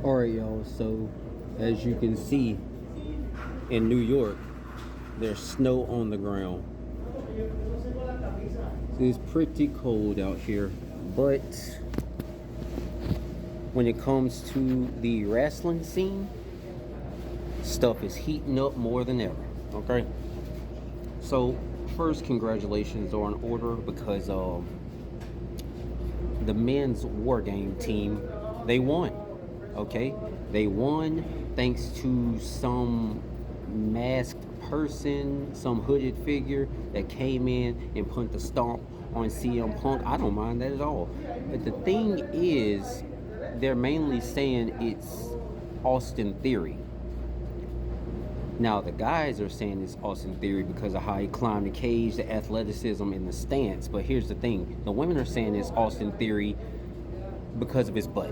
Alright, y'all, so as you can see in New York, there's snow on the ground. It's pretty cold out here, but when it comes to the wrestling scene, stuff is heating up more than ever. Okay, so first, congratulations are in order because the men's war game team, they won. Okay, they won thanks to some masked person, some hooded figure that came in and put the stomp on CM Punk. I don't mind that at all, but the thing is, they're mainly saying it's Austin Theory. Now, the guys are saying it's Austin Theory because of how he climbed the cage, the athleticism, and the stance. But here's the thing. The women are saying it's Austin Theory because of his butt.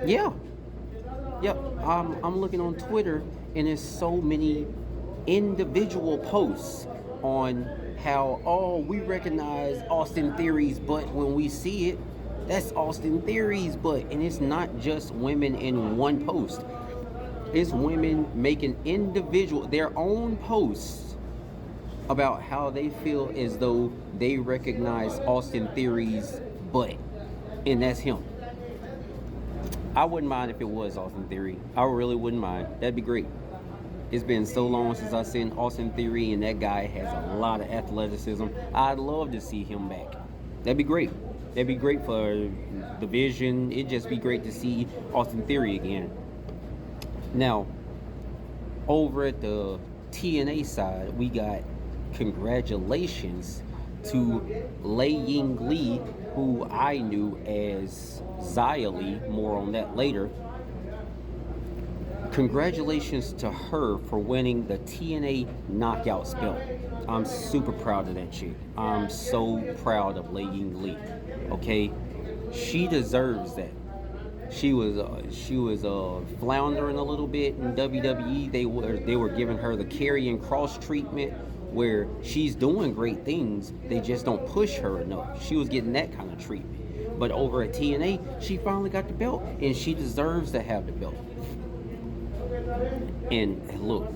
Yeah. Yep. I'm looking on Twitter, and there's so many individual posts on how, oh, we recognize Austin Theory's butt when we see it. That's Austin Theory's butt. And it's not just women in one post. It's women making their own posts about how they feel as though they recognize Austin Theory's butt, and that's him. I wouldn't mind if it was Austin Theory. I really wouldn't mind. That'd be great. It's been so long since I've seen Austin Theory, and that guy has a lot of athleticism. I'd love to see him back. That'd be great. That'd be great for the division. It'd just be great to see Austin Theory again. Now, over at the TNA side, we got congratulations to Lei Ying Lee, who I knew as Xia Li. More on that later. Congratulations to her for winning the TNA Knockouts belt. I'm super proud of that chick. I'm so proud of Lei Ying Lee. Okay, she deserves that. She was floundering a little bit in WWE. They were giving her the Karrion Kross treatment, where she's doing great things. They just don't push her enough. She was getting that kind of treatment. But over at TNA, she finally got the belt, and she deserves to have the belt. And look,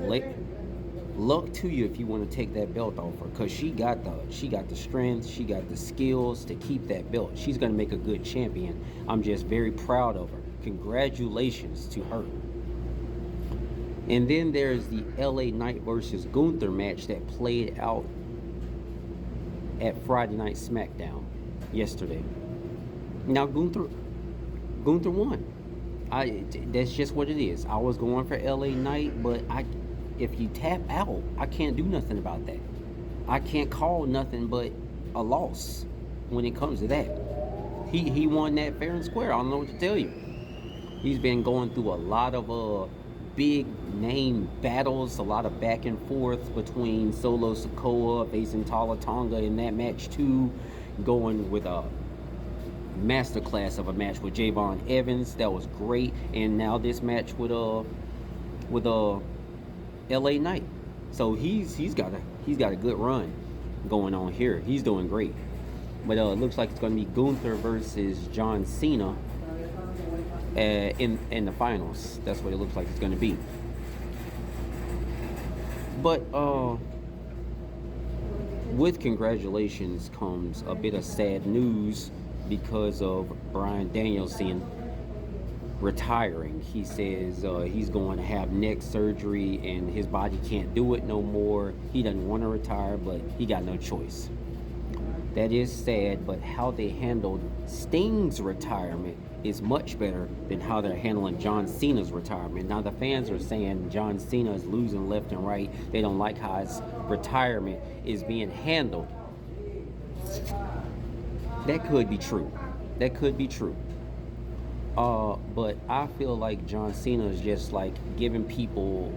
luck to you if you want to take that belt off her, because she got the strength, she got the skills to keep that belt. She's gonna make a good champion. I'm just very proud of her. Congratulations to her. And then there's the LA Knight versus Gunther match that played out at Friday Night Smackdown yesterday. Now Gunther won. That's just what it is. I was going for LA Knight, but if you tap out, I can't do nothing about that. I can't call nothing but a loss when it comes to that. He won that fair and square. I don't know what to tell you. He's been going through a lot of big name battles, a lot of back and forth between Solo Sikoa facing Tala Tonga in that match too, going with a masterclass of a match with Javon Evans. That was great. And now this match with LA Knight. So he's got a good run going on here. He's doing great. But it looks like it's going to be Gunther versus John Cena in the finals. That's what it looks like it's going to be. But with congratulations comes a bit of sad news because of Bryan Danielson retiring. He says he's going to have neck surgery and his body can't do it no more. He doesn't want to retire, but he got no choice. That is sad, but how they handled Sting's retirement is much better than how they're handling John Cena's retirement. Now the fans are saying John Cena is losing left and right. They don't like how his retirement is being handled. That could be true. But I feel like John Cena is just like giving people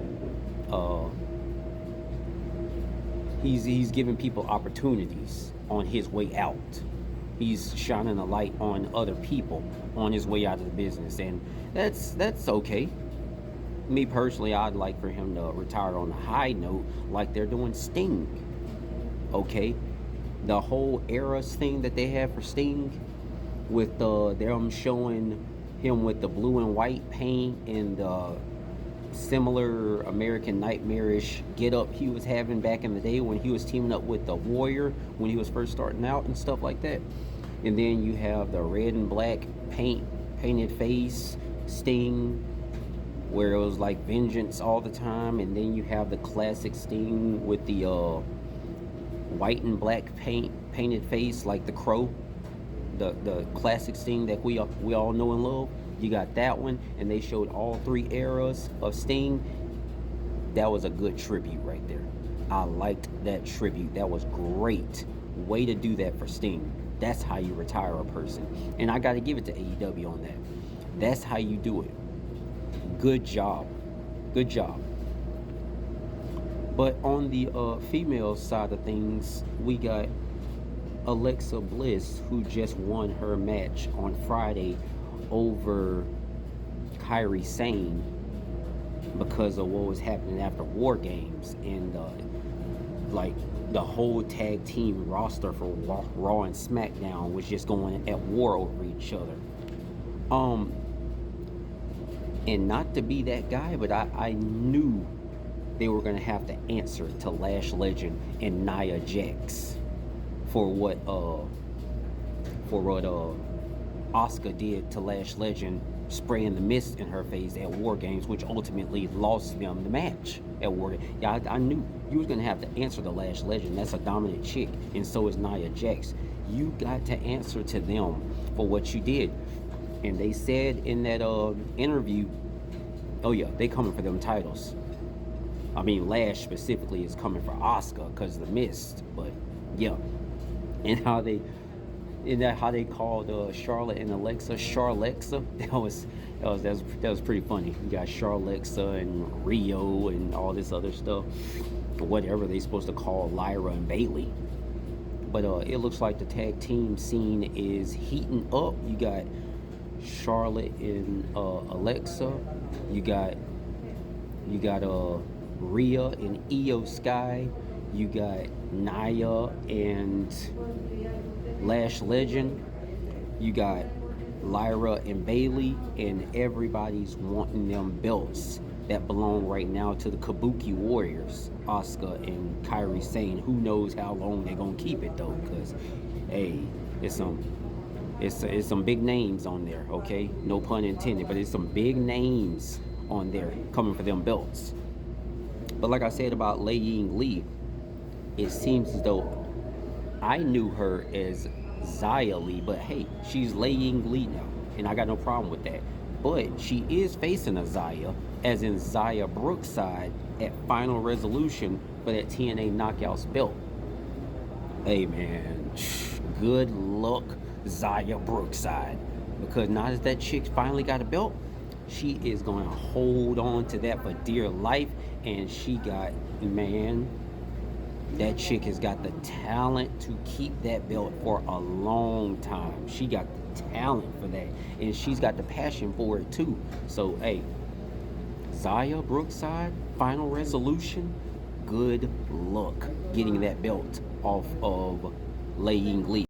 he's giving people opportunities on his way out. He's shining a light on other people on his way out of the business, and that's okay. Me personally, I'd like for him to retire on a high note like they're doing Sting. Okay? The whole Eras thing that they have for Sting with them showing him with the blue and white paint and the similar American Nightmarish get up he was having back in the day when he was teaming up with the Warrior when he was first starting out and stuff like that. And then you have the red and black painted face Sting, where it was like vengeance all the time. And then you have the classic Sting with the white and black painted face like the Crow, the classic Sting that we all know and love. You got that one, and they showed all three eras of Sting. That was a good tribute right there. I liked that tribute. That was great. Way to do that for Sting. That's how you retire a person. And I got to give it to AEW on that. That's how you do it. Good job. Good job. But on the female side of things, we got Alexa Bliss, who just won her match on Friday over Kairi Sane because of what was happening after War Games, and like the whole tag team roster for Raw and Smackdown was just going at war over each other. And not to be that guy, but I knew they were gonna have to answer to Lash Legend and Nia Jax for what Asuka did to Lash Legend, spraying the mist in her face at War Games, which ultimately lost them the match at War Games. Yeah, I knew you was going to have to answer to Lash Legend. That's a dominant chick, and so is Nia Jax. You got to answer to them for what you did. And they said in that interview, oh yeah, they coming for them titles. I mean, Lash specifically is coming for Asuka because of the mist, but yeah. And how they called Charlotte and Alexa Charlexa. That was pretty funny. You got Charlexa and Rio and all this other stuff, whatever they supposed to call Lyra and Bailey. But it looks like the tag team scene is heating up. You got Charlotte and Alexa. You got Rhea and Io Sky. You got Nia and Lash Legend. You got Lyra and Bailey, and everybody's wanting them belts that belong right now to the Kabuki Warriors, Asuka and Kairi Sane. Who knows how long they're gonna keep it though? Because hey, it's some big names on there. Okay, no pun intended, but it's some big names on there coming for them belts. But like I said about Lei Ying Lee, it seems as though I knew her as Xia Li, but hey, she's Lei Ying Lee now, and I got no problem with that. But she is facing a Xia, as in Xia Brookside, at Final Resolution for that TNA Knockouts belt. Hey man, good luck, Xia Brookside, because now that that chick finally got a belt, she is going to hold on to that for dear life. And she got, man, that chick has got the talent to keep that belt for a long time. She got the talent for that, and she's got the passion for it too. So hey, Xia Brookside, Final Resolution, good luck getting that belt off of Lei Ying Lee.